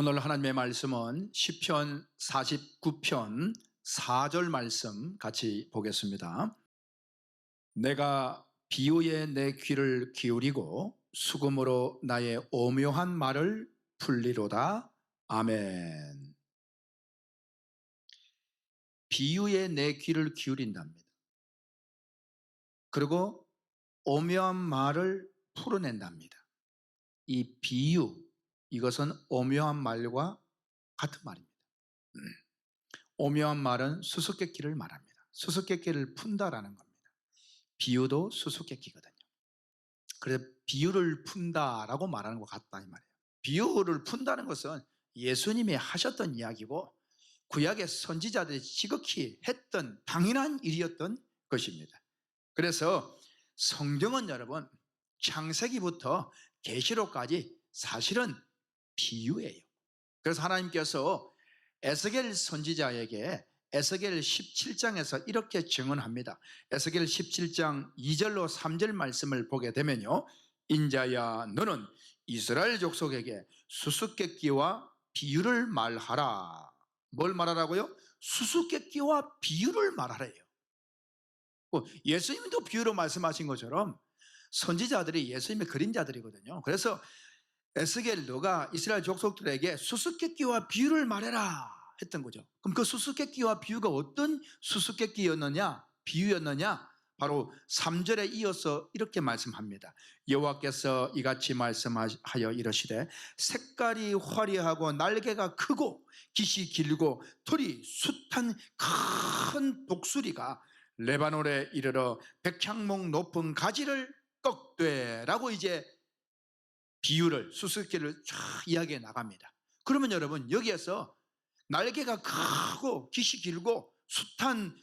오늘 하나님의 말씀은 시편 49편 4절 말씀 같이 보겠습니다. 내가 비유에 내 귀를 기울이고 수금으로 나의 오묘한 말을 풀리로다. 아멘. 비유에 내 귀를 기울인답니다. 그리고 오묘한 말을 풀어낸답니다. 이 비유, 이것은 오묘한 말과 같은 말입니다. 오묘한 말은 수수께끼를 말합니다. 수수께끼를 푼다라는 겁니다. 비유도 수수께끼거든요. 그래서 비유를 푼다라고 말하는 것 같다 이 말이에요. 비유를 푼다는 것은 예수님이 하셨던 이야기고 구약의 선지자들이 지극히 했던 당연한 일이었던 것입니다. 그래서 성경은 여러분 창세기부터 계시록까지 사실은 비유예요. 그래서 하나님께서 에스겔 선지자에게 에스겔 17장에서 이렇게 증언합니다. 에스겔 17장 2절로 3절 말씀을 보게 되면요, 인자야 너는 이스라엘 족속에게 수수께끼와 비유를 말하라. 뭘 말하라고요? 수수께끼와 비유를 말하래요. 예수님도 비유로 말씀하신 것처럼 선지자들이 예수님의 그림자들이거든요. 그래서 에스겔 너가 이스라엘 족속들에게 수수께끼와 비유를 말해라 했던 거죠. 그럼 그 수수께끼와 비유가 어떤 수수께끼였느냐, 비유였느냐? 바로 3절에 이어서 이렇게 말씀합니다. 여호와께서 이같이 말씀하여 이르시되 색깔이 화려하고 날개가 크고 깃이 길고 털이 숱한 큰 독수리가 레바논에 이르러 백향목 높은 가지를 꺾되 라고 이제 비유를, 수수께끼를 쫙 이야기해 나갑니다. 그러면 여러분 여기에서 날개가 크고 깃이 길고 숱한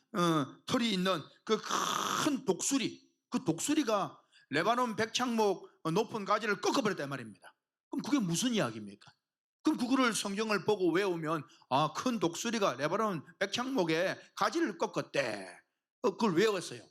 털이 있는 그 큰 독수리, 그 독수리가 레바논 백향목 높은 가지를 꺾어버렸단 말입니다. 그럼 그게 무슨 이야기입니까? 그럼 그거를 성경을 보고 외우면 큰 독수리가 레바논 백향목의 가지를 꺾었대. 그걸 외웠어요.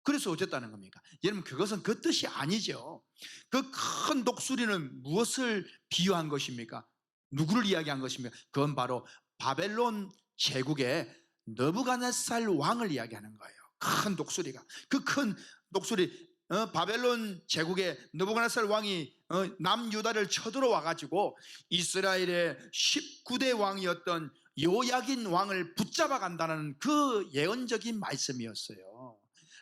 그래서 어쨌다는 겁니까? 여러분 그것은 그 뜻이 아니죠. 그 큰 독수리는 무엇을 비유한 것입니까? 누구를 이야기한 것입니까? 그건 바로 바벨론 제국의 느부갓네살 왕을 이야기하는 거예요. 큰 독수리가, 그 큰 독수리, 바벨론 제국의 느부갓네살 왕이 남유다를 쳐들어와 가지고 이스라엘의 19대 왕이었던 요야긴 왕을 붙잡아 간다는 그 예언적인 말씀이었어요.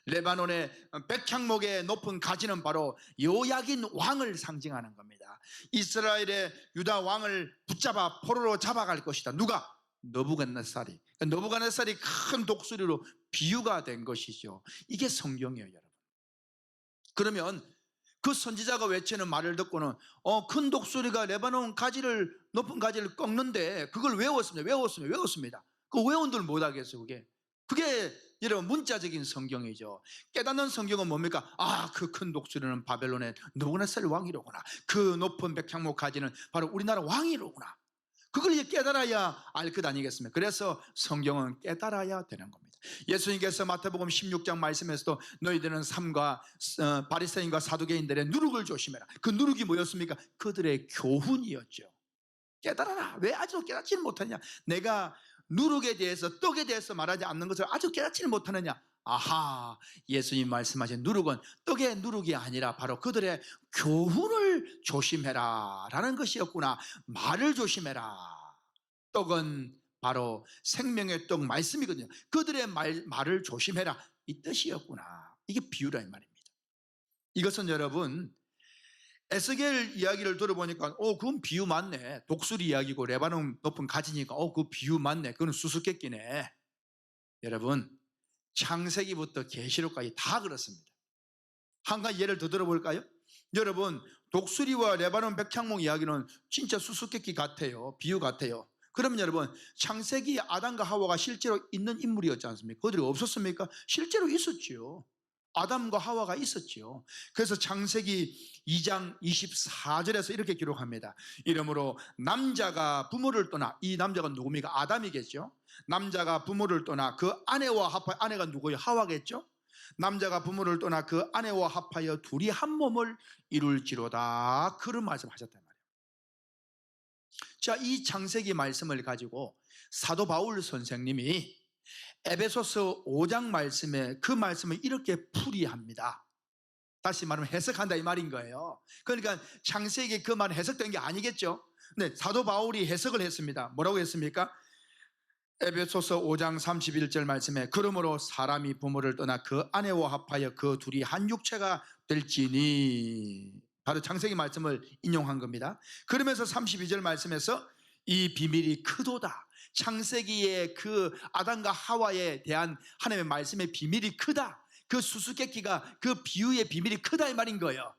레바논의 백향목의 높은 가지는 바로 요야긴 왕을 상징하는 겁니다. 이스라엘의 유다 왕을 붙잡아 포로로 잡아갈 것이다. 누가? 느부갓네살이. 느부갓네살이 큰 독수리로 비유가 된 것이죠. 이게 성경이에요, 여러분. 그러면 그 선지자가 외치는 말을 듣고는 큰 독수리가 레바논 가지를, 높은 가지를 꺾는데 그걸 외웠습니다. 그 외운들 못하겠어요. 그게 여러분 문자적인 성경이죠. 깨닫는 성경은 뭡니까? 그 큰 독수리는 바벨론의 느부갓네살 왕이로구나. 그 높은 백향목 가지는 바로 우리나라 왕이로구나. 그걸 이제 깨달아야 알 것 아니겠습니까? 그래서 성경은 깨달아야 되는 겁니다. 예수님께서 마태복음 16장 말씀에서도 너희들은 삼가 바리새인과 사두개인들의 누룩을 조심해라. 그 누룩이 뭐였습니까? 그들의 교훈이었죠. 깨달아라. 왜 아직도 깨닫지는 못하냐? 내가 누룩에 대해서, 떡에 대해서 말하지 않는 것을 아주 깨닫지는 못하느냐? 예수님 말씀하신 누룩은 떡의 누룩이 아니라 바로 그들의 교훈을 조심해라 라는 것이었구나. 말을 조심해라. 떡은 바로 생명의 떡 말씀이거든요. 그들의 말을 조심해라, 이 뜻이었구나. 이게 비유라 이 말입니다. 이것은 여러분 에스겔 이야기를 들어보니까 그건 비유 맞네. 독수리 이야기고 레바논 높은 가지니까 그 비유 맞네. 그건 수수께끼네. 여러분 창세기부터 계시록까지 다 그렇습니다. 한 가지 예를 더 들어볼까요? 여러분 독수리와 레바논 백향목 이야기는 진짜 수수께끼 같아요. 비유 같아요. 그러면 여러분 창세기 아담과 하와가 실제로 있는 인물이었지 않습니까? 그들이 없었습니까? 실제로 있었죠. 아담과 하와가 있었죠. 그래서 창세기 2장 24절에서 이렇게 기록합니다. 이러므로 남자가 부모를 떠나, 이 남자가 누굽니까? 아담이겠죠. 남자가 부모를 떠나 그 아내와 합하여, 아내가 누구예요? 하와겠죠. 남자가 부모를 떠나 그 아내와 합하여 둘이 한 몸을 이룰지로다. 그런 말씀하셨단 말이에요. 자, 이 창세기 말씀을 가지고 사도 바울 선생님이 에베소서 5장 말씀에 그 말씀을 이렇게 풀이합니다. 다시 말하면 해석한다 이 말인 거예요. 그러니까 창세기 그 말은 해석된 게 아니겠죠. 네, 사도 바울이 해석을 했습니다. 뭐라고 했습니까? 에베소서 5장 31절 말씀에 그러므로 사람이 부모를 떠나 그 아내와 합하여 그 둘이 한 육체가 될지니, 바로 창세기 말씀을 인용한 겁니다. 그러면서 32절 말씀에서 이 비밀이 크도다. 창세기의 그 아담과 하와에 대한 하나님의 말씀의 비밀이 크다. 그 수수께끼가 그 비유의 비밀이 크다 이 말인 거예요.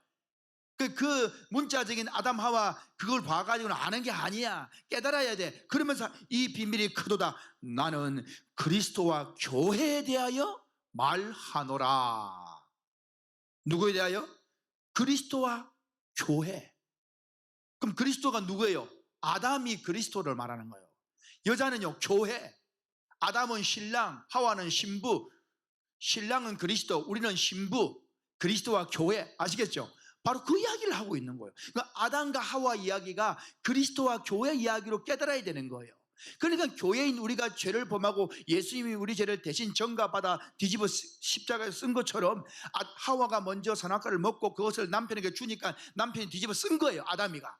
그 문자적인 아담 하와 그걸 봐가지고는 아는 게 아니야. 깨달아야 돼. 그러면서 이 비밀이 크도다. 나는 그리스도와 교회에 대하여 말하노라. 누구에 대하여? 그리스도와 교회. 그럼 그리스도가 누구예요? 아담이 그리스도를 말하는 거예요. 여자는요, 교회. 아담은 신랑, 하와는 신부. 신랑은 그리스도, 우리는 신부. 그리스도와 교회. 아시겠죠? 바로 그 이야기를 하고 있는 거예요. 그러니까 아담과 하와 이야기가 그리스도와 교회 이야기로 깨달아야 되는 거예요. 그러니까 교회인 우리가 죄를 범하고 예수님이 우리 죄를 대신 전가받아 뒤집어 십자가에 쓴 것처럼 하와가 먼저 선악과를 먹고 그것을 남편에게 주니까 남편이 뒤집어 쓴 거예요. 아담이가.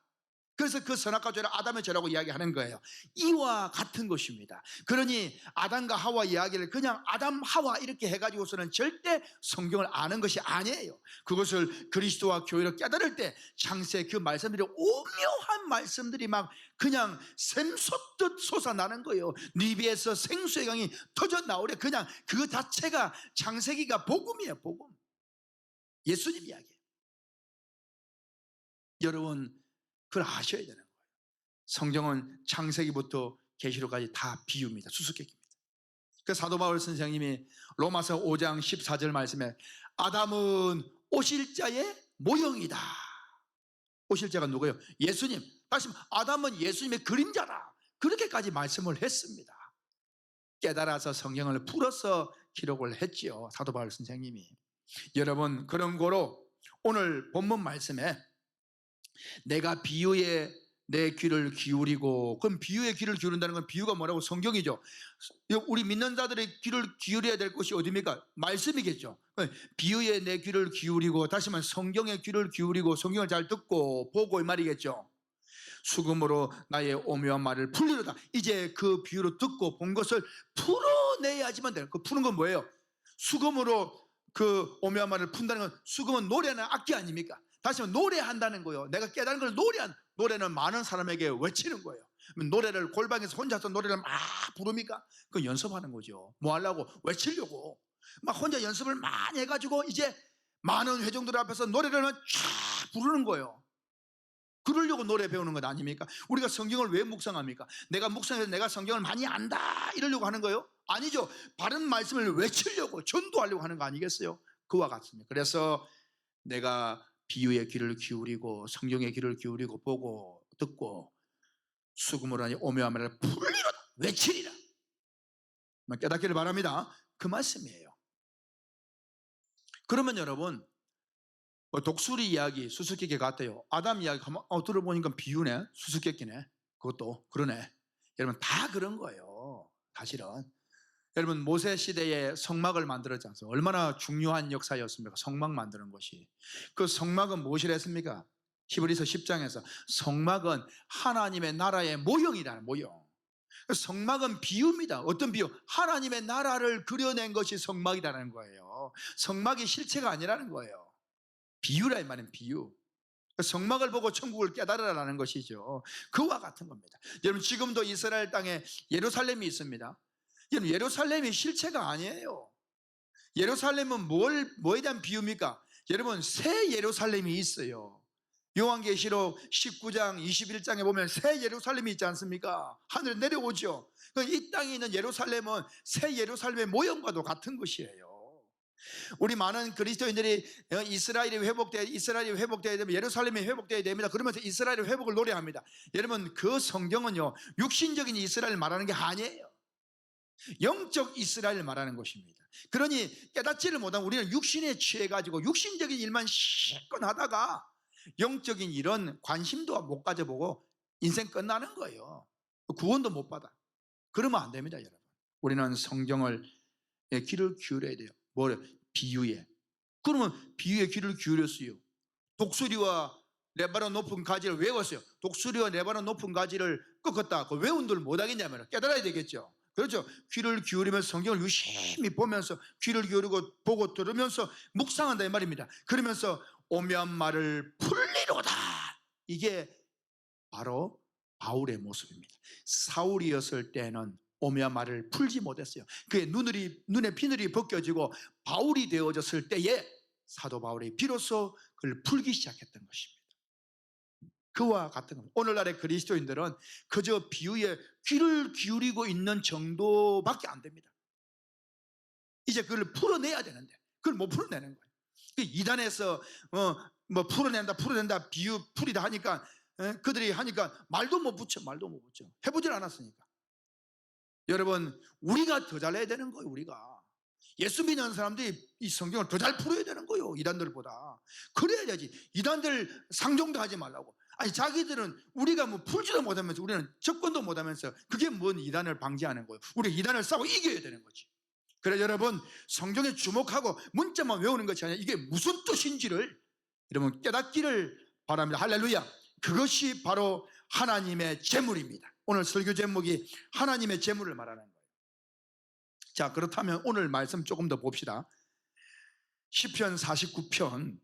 그래서 그 선악과 죄를 아담의 죄라고 이야기하는 거예요. 이와 같은 것입니다. 그러니 아담과 하와 이야기를 그냥 아담 하와 이렇게 해가지고서는 절대 성경을 아는 것이 아니에요. 그것을 그리스도와 교회를 깨달을 때 창세 그 말씀들이 오묘한 말씀들이 막 그냥 샘솟듯 솟아나는 거예요. 니비에서 생수의 강이 터져 나오래. 그냥 그 자체가 창세기가 복음이에요. 복음. 예수님 이야기예요. 여러분 그걸 아셔야 되는 거예요. 성경은 창세기부터 계시록까지 다 비유입니다. 수수께끼입니다. 그 사도 바울 선생님이 로마서 5장 14절 말씀에 아담은 오실 자의 모형이다. 오실 자가 누구예요? 예수님. 다시 말하면 아담은 예수님의 그림자다. 그렇게까지 말씀을 했습니다. 깨달아서 성경을 풀어서 기록을 했지요. 사도 바울 선생님이. 여러분 그런 거로 오늘 본문 말씀에 내가 비유에 내 귀를 기울이고, 그럼 비유에 귀를 기울인다는 건 비유가 뭐라고? 성경이죠. 우리 믿는 자들의 귀를 기울여야 될 곳이 어디입니까? 말씀이겠죠. 비유에 내 귀를 기울이고, 다시 말해 성경에 귀를 기울이고 성경을 잘 듣고 보고 이 말이겠죠. 수금으로 나의 오묘한 말을 풀리로다. 이제 그 비유로 듣고 본 것을 풀어내야지만 돼요. 그 푸는 건 뭐예요? 수금으로 그 오묘한 말을 푼다는 건, 수금은 노래하는 악기 아닙니까? 다시 말해 노래한다는 거예요. 내가 깨달은 걸 노래는 많은 사람에게 외치는 거예요. 노래를 골방에서 혼자서 노래를 막 부릅니까? 그건 연습하는 거죠. 뭐 하려고? 외치려고. 막 혼자 연습을 많이 해가지고 이제 많은 회중들 앞에서 노래를 쫙 부르는 거예요. 그러려고 노래 배우는 것 아닙니까? 우리가 성경을 왜 묵상합니까? 내가 묵상해서 내가 성경을 많이 안다 이러려고 하는 거예요? 아니죠. 바른 말씀을 외치려고, 전도하려고 하는 거 아니겠어요? 그와 같습니다. 그래서 내가 비유의 귀를 기울이고 성경의 귀를 기울이고 보고 듣고 수금으로 하니 오묘한 말을 풀리로다, 외치리라, 깨닫기를 바랍니다. 그 말씀이에요. 그러면 여러분 독수리 이야기 수수께끼 같아요. 아담 이야기 들어보니까 비유네, 수수께끼네, 그것도 그러네. 여러분 다 그런 거예요. 사실은 여러분 모세 시대에 성막을 만들었지 않습니까? 얼마나 중요한 역사였습니까? 성막 만드는 것이. 그 성막은 무엇이라 했습니까? 히브리서 10장에서 성막은 하나님의 나라의 모형이라는 모형. 성막은 비유입니다. 어떤 비유? 하나님의 나라를 그려낸 것이 성막이라는 거예요. 성막이 실체가 아니라는 거예요. 비유라 이 말은 비유. 성막을 보고 천국을 깨달으라는 것이죠. 그와 같은 겁니다. 여러분 지금도 이스라엘 땅에 예루살렘이 있습니다. 여러분 예루살렘이 실체가 아니에요. 예루살렘은 뭐에 대한 비유입니까? 여러분 새 예루살렘이 있어요. 요한계시록 19장 21장에 보면 새 예루살렘이 있지 않습니까? 하늘에 내려오죠. 이 땅에 있는 예루살렘은 새 예루살렘의 모형과도 같은 것이에요. 우리 많은 그리스도인들이 이스라엘이 회복되어야 되면 예루살렘이 회복되어야 됩니다. 그러면서 이스라엘의 회복을 노래합니다. 여러분 그 성경은요 육신적인 이스라엘을 말하는 게 아니에요. 영적 이스라엘을 말하는 것입니다. 그러니 깨닫지를 못한 우리는 육신에 취해가지고 육신적인 일만 실컷 하다가 영적인 이런 관심도 못 가져보고 인생 끝나는 거예요. 구원도 못 받아. 그러면 안 됩니다, 여러분. 우리는 성경을 귀를 기울여야 돼요. 뭐래? 비유에. 그러면 비유에 귀를 기울였어요. 독수리와 레바논 높은 가지를 외웠어요. 독수리와 레바논 높은 가지를 꺾었다. 그 외운들 못하겠냐면 깨달아야 되겠죠. 그렇죠. 귀를 기울이면서 성경을 유심히 보면서 귀를 기울이고 보고 들으면서 묵상한다 이 말입니다. 그러면서 오면 말을 풀리로다. 이게 바로 바울의 모습입니다. 사울이었을 때는 오면 말을 풀지 못했어요. 그의 눈에 비늘이 벗겨지고 바울이 되어졌을 때에 사도 바울이 비로소 그를 풀기 시작했던 것입니다. 그와 같은 겁니다. 오늘날의 그리스도인들은 그저 비유에 귀를 기울이고 있는 정도밖에 안 됩니다. 이제 그걸 풀어내야 되는데 그걸 못 풀어내는 거예요. 이단에서 뭐 풀어낸다 비유 풀이다 하니까 그들이 하니까 말도 못 붙여 해보질 않았으니까. 여러분, 우리가 더 잘해야 되는 거예요. 우리가 예수 믿는 사람들이 이 성경을 더 잘 풀어야 되는 거예요. 이단들보다. 그래야지. 이단들 상종도 하지 말라고. 아니, 자기들은 우리가 뭐 풀지도 못하면서, 우리는 접근도 못하면서 그게 뭔 이단을 방지하는 거예요. 우리 이단을 싸고 이겨야 되는 거지. 그래 여러분, 성경에 주목하고 문자만 외우는 것이 아니라 이게 무슨 뜻인지를 여러분 깨닫기를 바랍니다. 할렐루야. 그것이 바로 하나님의 재물입니다. 오늘 설교 제목이 하나님의 재물을 말하는 거예요. 자, 그렇다면 오늘 말씀 조금 더 봅시다. 시편 49편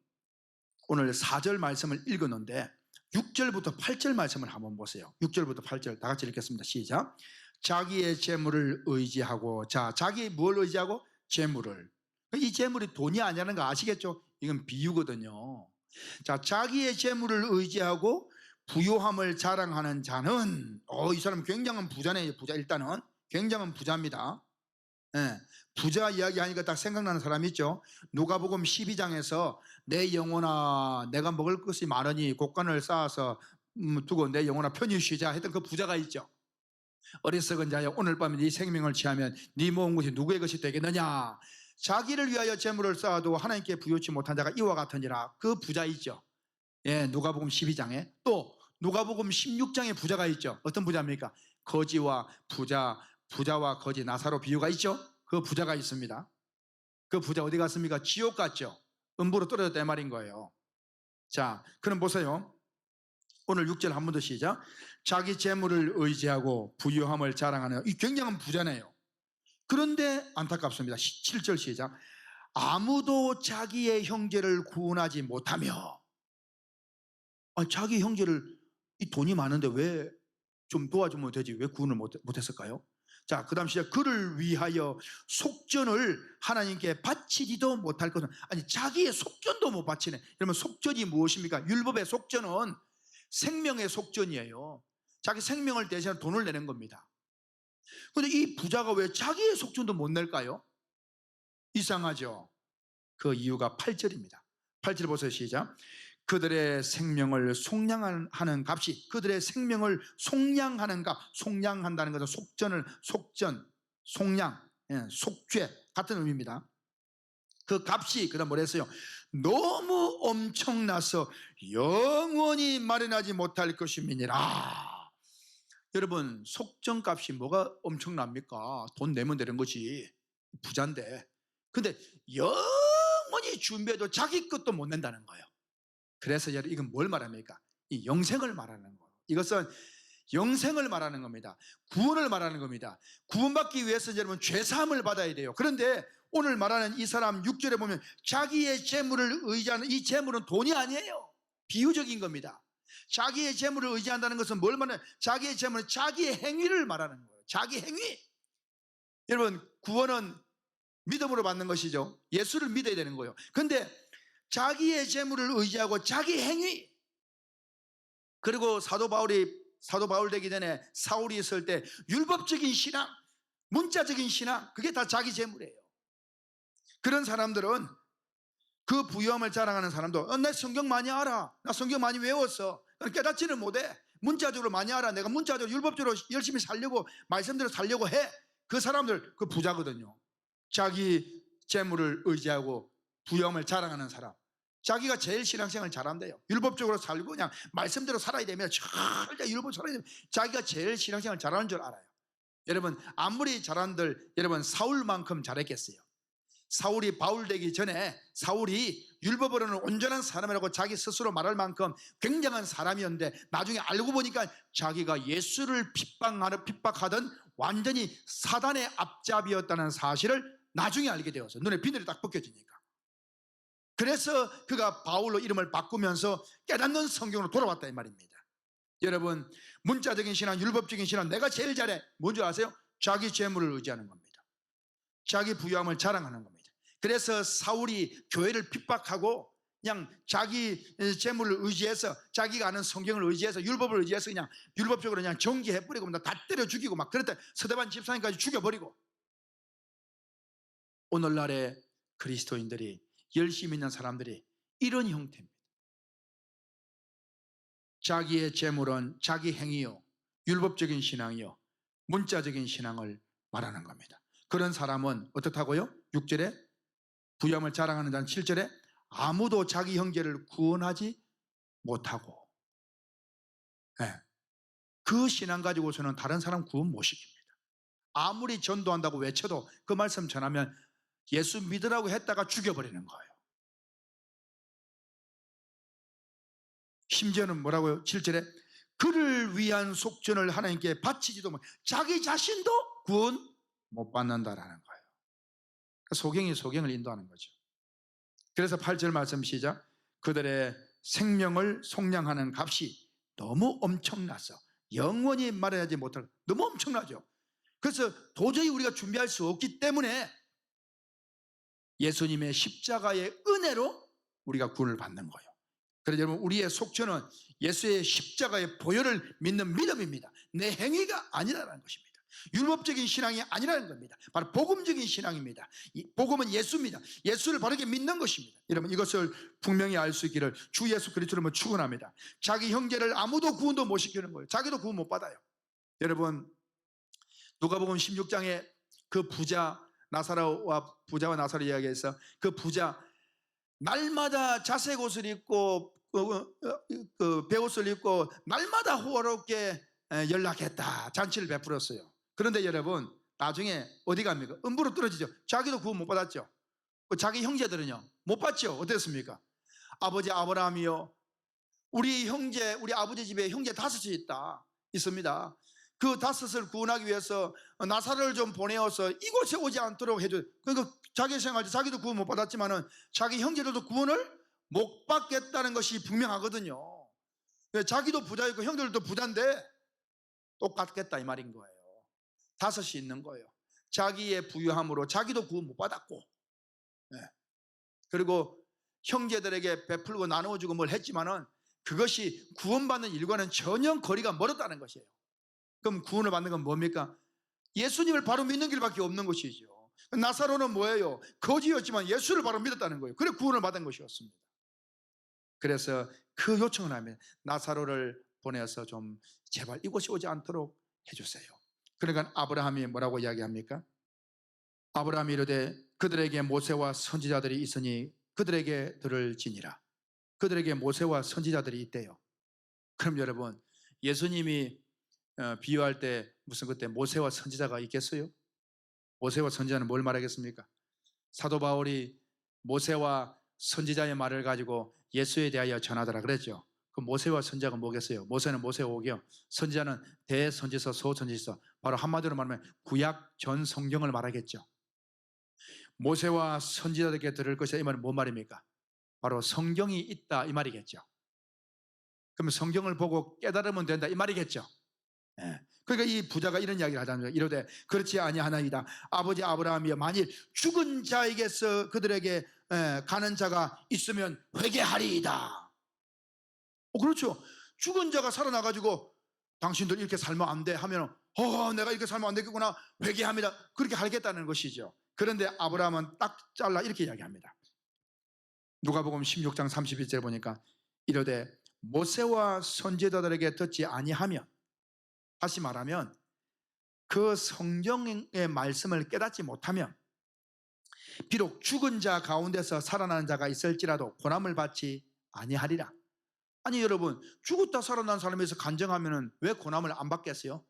오늘 4절 말씀을 읽었는데 6절부터 8절 말씀을 한번 보세요. 6절부터 8절 다 같이 읽겠습니다. 시작. 자기의 재물을 의지하고, 자, 자기 뭘 의지하고? 재물을. 이 재물이 돈이 아니라는 거 아시겠죠? 이건 비유거든요. 자, 자기의 재물을 의지하고 부요함을 자랑하는 자는, 이 사람 굉장한 부자네요. 부자. 일단은 굉장한 부자입니다. 네, 부자 이야기 하니까 딱 생각나는 사람 있죠? 누가복음 12장에서 내 영혼아 내가 먹을 것이 많으니 곡간을 쌓아서 두고 내 영혼아 편히 쉬자 했던 그 부자가 있죠. 어리석은 자여, 오늘 밤에 네 생명을 취하면 네 모은 것이 누구의 것이 되겠느냐. 자기를 위하여 재물을 쌓아도 하나님께 부요치 못한 자가 이와 같으니라. 그 부자 있죠. 예, 누가복음 12장에. 또 누가복음 16장에 부자가 있죠. 어떤 부자입니까? 거지와 부자와 거지 나사로 비유가 있죠. 그 부자가 있습니다. 그 부자 어디 갔습니까? 지옥 갔죠. 음부로 떨어졌다 이 말인 거예요. 자, 그럼 보세요. 오늘 6절 한 번 더 시작. 자기 재물을 의지하고 부유함을 자랑하는 이 굉장한 부자네요. 그런데 안타깝습니다. 7절 시작. 아무도 자기의 형제를 구원하지 못하며. 자기 형제를, 이 돈이 많은데 왜 좀 도와주면 되지 왜 구원을 못했을까요? 자, 그 다음 시작. 그를 위하여 속전을 하나님께 바치지도 못할 것은, 아니 자기의 속전도 못 바치네. 그러면 속전이 무엇입니까? 율법의 속전은 생명의 속전이에요. 자기 생명을 대신해 돈을 내는 겁니다. 그런데 이 부자가 왜 자기의 속전도 못 낼까요? 이상하죠. 그 이유가 8절입니다. 8절 보세요. 시작. 그들의 생명을 속량하는 값이, 그들의 생명을 속량하는 값, 속량한다는 것은 속량, 속죄 같은 의미입니다. 그 값이 그다음 뭐라 했어요? 너무 엄청나서 영원히 마련하지 못할 것임이니라. 여러분, 속전값이 뭐가 엄청납니까? 돈 내면 되는 거지. 부자인데. 근데 영원히 준비해도 자기 것도 못 낸다는 거예요. 그래서 여러분, 이건 뭘 말합니까? 이 영생을 말하는 거예요. 이것은 영생을 말하는 겁니다. 구원을 말하는 겁니다. 구원받기 위해서 여러분 죄사함을 받아야 돼요. 그런데 오늘 말하는 이 사람 6절에 보면 자기의 재물을 의지하는, 이 재물은 돈이 아니에요. 비유적인 겁니다. 자기의 재물을 의지한다는 것은 뭘 말하는, 자기의 재물은 자기의 행위를 말하는 거예요. 자기 행위. 여러분, 구원은 믿음으로 받는 것이죠. 예수를 믿어야 되는 거예요. 그런데 자기의 재물을 의지하고 자기 행위, 그리고 사도 바울 되기 전에 사울이 있을 때 율법적인 신앙, 문자적인 신앙, 그게 다 자기 재물이에요. 그런 사람들은, 그 부유함을 자랑하는 사람도 나 성경 많이 알아, 나 성경 많이 외웠어, 깨닫지는 못해. 문자적으로 많이 알아, 내가 문자적으로 율법적으로 열심히 살려고, 말씀대로 살려고 해. 그 사람들, 그 부자거든요. 자기 재물을 의지하고 부유함을 자랑하는 사람, 자기가 제일 신앙생활 잘한대요. 율법적으로 살고 그냥 말씀대로 살아야 되면 절대 율법 살아야 되면 자기가 제일 신앙생활 잘하는 줄 알아요. 여러분 아무리 잘한들 여러분 사울만큼 잘했겠어요? 사울이 바울 되기 전에 사울이 율법으로는 온전한 사람이라고 자기 스스로 말할 만큼 굉장한 사람이었는데 나중에 알고 보니까 자기가 예수를 핍박하던 완전히 사단의 앞잡이였다는 사실을 나중에 알게 되어서 눈에 비늘이 딱 벗겨지니까, 그래서 그가 바울로 이름을 바꾸면서 깨닫는 성경으로 돌아왔다 이 말입니다. 여러분 문자적인 신앙, 율법적인 신앙, 내가 제일 잘해 뭔지 아세요? 자기 재물을 의지하는 겁니다. 자기 부유함을 자랑하는 겁니다. 그래서 사울이 교회를 핍박하고 그냥 자기 재물을 의지해서, 자기가 아는 성경을 의지해서, 율법을 의지해서 그냥 율법적으로 그냥 정죄해버리고 다 때려 죽이고 막 그랬다. 스데반 집사님까지 죽여버리고. 오늘날의 그리스도인들이, 열심히 있는 사람들이 이런 형태입니다. 자기의 재물은 자기 행위요, 율법적인 신앙이요, 문자적인 신앙을 말하는 겁니다. 그런 사람은 어떻다고요? 6절에 부유함을 자랑하는 자는 7절에 아무도 자기 형제를 구원하지 못하고, 그 신앙 가지고서는 다른 사람 구원 못 시킵니다. 아무리 전도한다고 외쳐도 그 말씀 전하면 예수 믿으라고 했다가 죽여버리는 거예요. 심지어는 뭐라고요? 7절에 그를 위한 속전을 하나님께 바치지도 못, 자기 자신도 구원 못 받는다라는 거예요. 소경이 소경을 인도하는 거죠. 그래서 8절 말씀 시작. 그들의 생명을 속량하는 값이 너무 엄청나서 영원히 말하지 못할, 너무 엄청나죠. 그래서 도저히 우리가 준비할 수 없기 때문에 예수님의 십자가의 은혜로 우리가 구원을 받는 거예요. 그래서 여러분 우리의 속죄는 예수의 십자가의 보혈을 믿는 믿음입니다. 내 행위가 아니라는 것입니다. 율법적인 신앙이 아니라는 겁니다. 바로 복음적인 신앙입니다. 복음은 예수입니다. 예수를 바르게 믿는 것입니다. 여러분 이것을 분명히 알 수 있기를 주 예수 그리스도를 축원합니다. 자기 형제를 아무도 구원도 못 시키는 거예요. 자기도 구원 못 받아요. 여러분 누가복음 16장에 그 부자 부자와 나사로 이야기해서 그 부자 날마다 자색 옷을 입고 배옷을 입고 날마다 호화롭게 연락했다, 잔치를 베풀었어요. 그런데 여러분 나중에 어디 갑니까? 음부로 떨어지죠. 자기도 구원 못 받았죠. 자기 형제들은요 못 받죠. 어땠습니까? 아버지 아브라함이요, 우리 형제, 우리 아버지 집에 형제 5이 있습니다. 그 5을 구원하기 위해서 나사로를 좀 보내어서 이곳에 오지 않도록 해줘. 그러니까 자기 생활 자기도 구원 못 받았지만은 자기 형제들도 구원을 못 받겠다는 것이 분명하거든요. 자기도 부자였고 형들도 부자인데 똑같겠다 이 말인 거예요. 5이 있는 거예요. 자기의 부유함으로 자기도 구원 못 받았고, 그리고 형제들에게 베풀고 나누어주고 뭘 했지만은 그것이 구원받는 일과는 전혀 거리가 멀었다는 것이에요. 그럼 구원을 받는 건 뭡니까? 예수님을 바로 믿는 길밖에 없는 것이죠. 나사로는 뭐예요? 거지였지만 예수를 바로 믿었다는 거예요. 그래 구원을 받은 것이었습니다. 그래서 그 요청을 하면 나사로를 보내서 좀 제발 이곳이 오지 않도록 해주세요. 그러니까 아브라함이 뭐라고 이야기합니까? 아브라함이 이르되 그들에게 모세와 선지자들이 있으니 그들에게 들을지니라. 그들에게 모세와 선지자들이 있대요. 그럼 여러분 예수님이 비유할 때 무슨 그때 모세와 선지자가 있겠어요? 모세와 선지자는 뭘 말하겠습니까? 사도 바울이 모세와 선지자의 말을 가지고 예수에 대하여 전하더라 그랬죠. 그 모세와 선지자가 뭐겠어요? 모세는 모세오고요, 선지자는 대선지서, 소선지서, 바로 한마디로 말하면 구약 전 성경을 말하겠죠. 모세와 선지자들에게 들을 것이다 이 말은 뭔 말입니까? 바로 성경이 있다 이 말이겠죠. 그러면 성경을 보고 깨달으면 된다 이 말이겠죠. 그러니까 이 부자가 이런 이야기를 하자면 이르되 그렇지 아니하나이다. 아버지 아브라함이여 만일 죽은 자에게서 그들에게 가는 자가 있으면 회개하리이다. 그렇죠. 죽은 자가 살아나가지고 당신들 이렇게 살면 안 돼 하면 내가 이렇게 살면 안 되겠구나, 회개합니다, 그렇게 하겠다는 것이죠. 그런데 아브라함은 딱 잘라 이렇게 이야기합니다. 누가복음 16장 31절 보니까 이르되 모세와 선지자들에게 듣지 아니하면, 다시 말하면 그 성경의 말씀을 깨닫지 못하면 비록 죽은 자 가운데서 살아나는 자가 있을지라도 고난을 받지 아니하리라. 아니 여러분, 죽었다 살아난 사람에서 간증하면은 왜 고난을 안 받겠어요?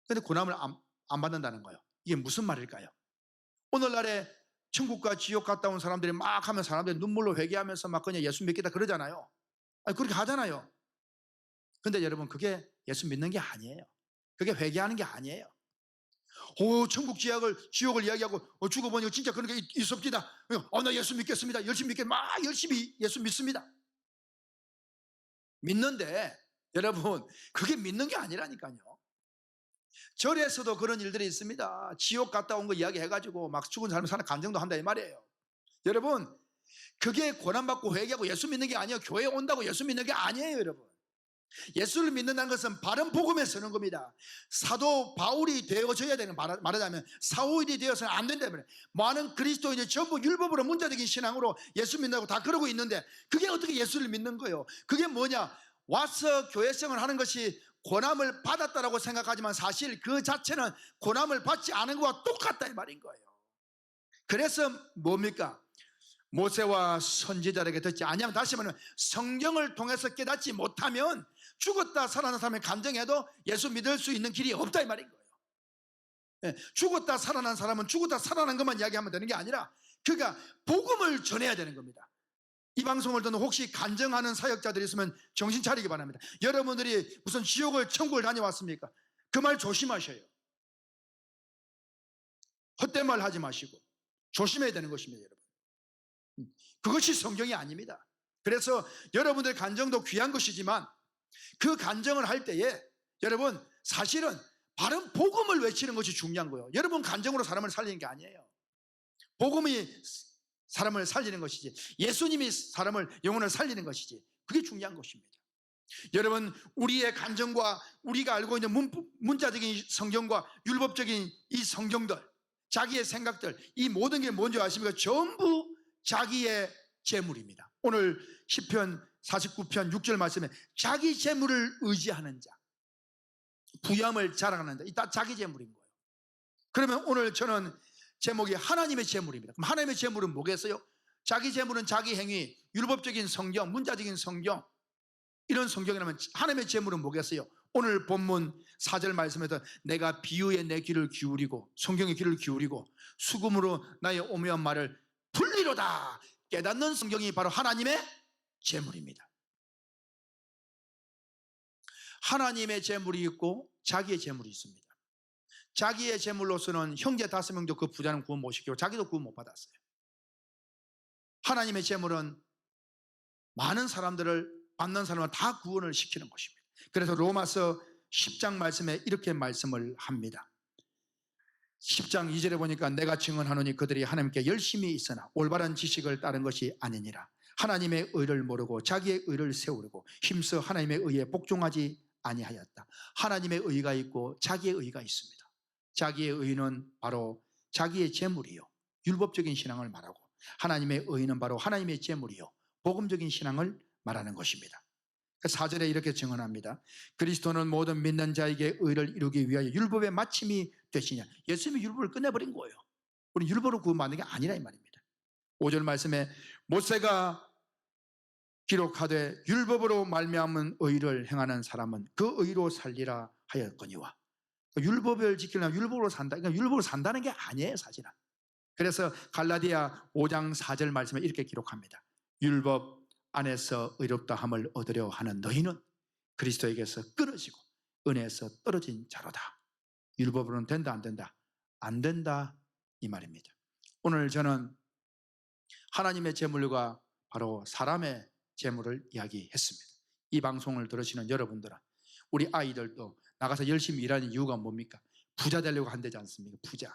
근데 고난을 안 받는다는 거예요. 이게 무슨 말일까요? 오늘날에 천국과 지옥 갔다 온 사람들이 막 하면 사람들이 눈물로 회개하면서 막 그냥 예수 믿겠다 그러잖아요. 아니, 그렇게 하잖아요. 근데 여러분, 그게 예수 믿는 게 아니에요. 그게 회개하는 게 아니에요. 천국 지옥을 이야기하고 죽어보니 진짜 그런 게 있습니다. 나 예수 믿겠습니다. 열심히 예수 믿습니다. 믿는데 여러분, 그게 믿는 게 아니라니까요. 절에서도 그런 일들이 있습니다. 지옥 갔다 온 거 이야기해가지고 막 죽은 사람 사는 간증도 한다 이 말이에요. 여러분, 그게 고난받고 회개하고 예수 믿는 게 아니에요. 교회에 온다고 예수 믿는 게 아니에요. 여러분, 예수를 믿는다는 것은 바른 복음에 서는 겁니다. 사도 바울이 되어져야 되는, 말하자면 사울이 되어서는 안 된다면, 많은 그리스도인이 전부 율법으로 문자적인 신앙으로 예수 믿는다고 다 그러고 있는데, 그게 어떻게 예수를 믿는 거예요? 그게 뭐냐? 와서 교회생활 하는 것이 고난을 받았다라고 생각하지만 사실 그 자체는 고난을 받지 않은 것과 똑같다 이 말인 거예요. 그래서 뭡니까? 모세와 선지자에게 듣지 아니하면, 다시 말하면 성경을 통해서 깨닫지 못하면 죽었다 살아난 사람의 감정에도 예수 믿을 수 있는 길이 없다 이 말인 거예요. 죽었다 살아난 사람은 죽었다 살아난 것만 이야기하면 되는 게 아니라 그가 복음을 전해야 되는 겁니다. 이 방송을 듣는 혹시 간증하는 사역자들이 있으면 정신 차리기 바랍니다. 여러분들이 무슨 지옥을 천국을 다녀왔습니까? 그 말 조심하셔요. 헛된 말 하지 마시고 조심해야 되는 것입니다. 여러분, 그것이 성경이 아닙니다. 그래서 여러분들 간증도 귀한 것이지만 그 간증을 할 때에 여러분, 사실은 바른 복음을 외치는 것이 중요한 거예요. 여러분 간증으로 사람을 살리는 게 아니에요. 복음이 사람을 살리는 것이지, 예수님이 사람을, 영혼을 살리는 것이지, 그게 중요한 것입니다. 여러분, 우리의 간증과 우리가 알고 있는 문자적인 성경과 율법적인 이 성경들, 자기의 생각들, 이 모든 게 뭔지 아십니까? 전부 자기의 재물입니다. 오늘 시편 49편 6절 말씀에 자기 재물을 의지하는 자, 부유함을 자랑하는 자, 이 다 자기 재물인 거예요. 그러면 오늘 저는 제목이 하나님의 재물입니다. 그럼 하나님의 재물은 뭐겠어요? 자기 재물은 자기 행위, 율법적인 성경, 문자적인 성경, 이런 성경이라면 하나님의 재물은 뭐겠어요? 오늘 본문 4절 말씀에서 내가 비유에 내 귀를 기울이고, 성경의 귀를 기울이고 수금으로 나의 오묘한 말을 풀리로다 깨닫는 성경이 바로 하나님의 재물입니다. 하나님의 재물이 있고 자기의 재물이 있습니다. 자기의 재물로서는 형제 5명도 그 부자는 구원 못 시키고 자기도 구원 못 받았어요. 하나님의 재물은 많은 사람들을, 받는 사람을 다 구원을 시키는 것입니다. 그래서 로마서 10장 말씀에 이렇게 말씀을 합니다. 10장 2절에 보니까 내가 증언하노니 그들이 하나님께 열심히 있으나 올바른 지식을 따른 것이 아니니라. 하나님의 의를 모르고 자기의 의를 세우려고 힘써 하나님의 의에 복종하지 아니하였다. 하나님의 의가 있고 자기의 의가 있습니다. 자기의 의는 바로 자기의 재물이요, 율법적인 신앙을 말하고, 하나님의 의는 바로 하나님의 재물이요, 복음적인 신앙을 말하는 것입니다. 4절에 이렇게 증언합니다. 그리스도는 모든 믿는 자에게 의를 이루기 위하여 율법의 마침이 되시냐. 예수님이 율법을 끝내버린 거예요. 우리 율법으로 구원받는 게 아니라 이 말입니다. 5절 말씀에 모세가 기록하되 율법으로 말미암은 의를 행하는 사람은 그 의로 살리라 하였거니와. 율법을 지키려면 율법으로 산다. 그러니까 율법으로 산다는 게 아니에요, 사실은. 그래서 갈라디아 5장 4절 말씀에 이렇게 기록합니다. 율법 안에서 의롭다함을 얻으려 하는 너희는 그리스도에게서 끊어지고 은혜에서 떨어진 자로다. 율법으로는 된다, 안 된다? 안 된다, 이 말입니다. 오늘 저는 하나님의 재물과 바로 사람의 재물을 이야기했습니다. 이 방송을 들으시는 여러분들은, 우리 아이들도 나가서 열심히 일하는 이유가 뭡니까? 부자 되려고 한다지 않습니까? 부자.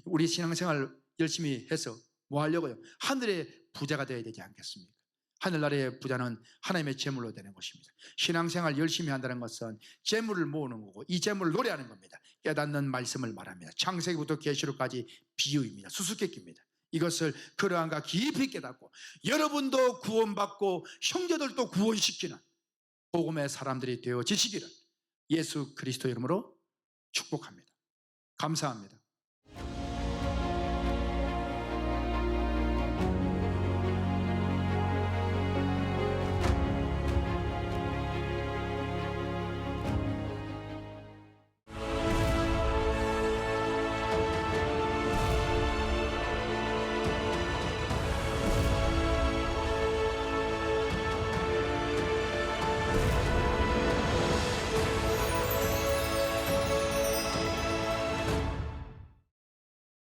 우리 신앙생활 열심히 해서 뭐 하려고요? 하늘의 부자가 되어야 되지 않겠습니까? 하늘나라의 부자는 하나님의 재물로 되는 것입니다. 신앙생활 열심히 한다는 것은 재물을 모으는 거고, 이 재물을 노래하는 겁니다. 깨닫는 말씀을 말합니다. 창세기부터 계시록까지 비유입니다. 수수께끼입니다. 이것을 그러한가 깊이 깨닫고 여러분도 구원받고 형제들도 구원시키는 복음의 사람들이 되어지시기를 예수 그리스도 이름으로 축복합니다. 감사합니다.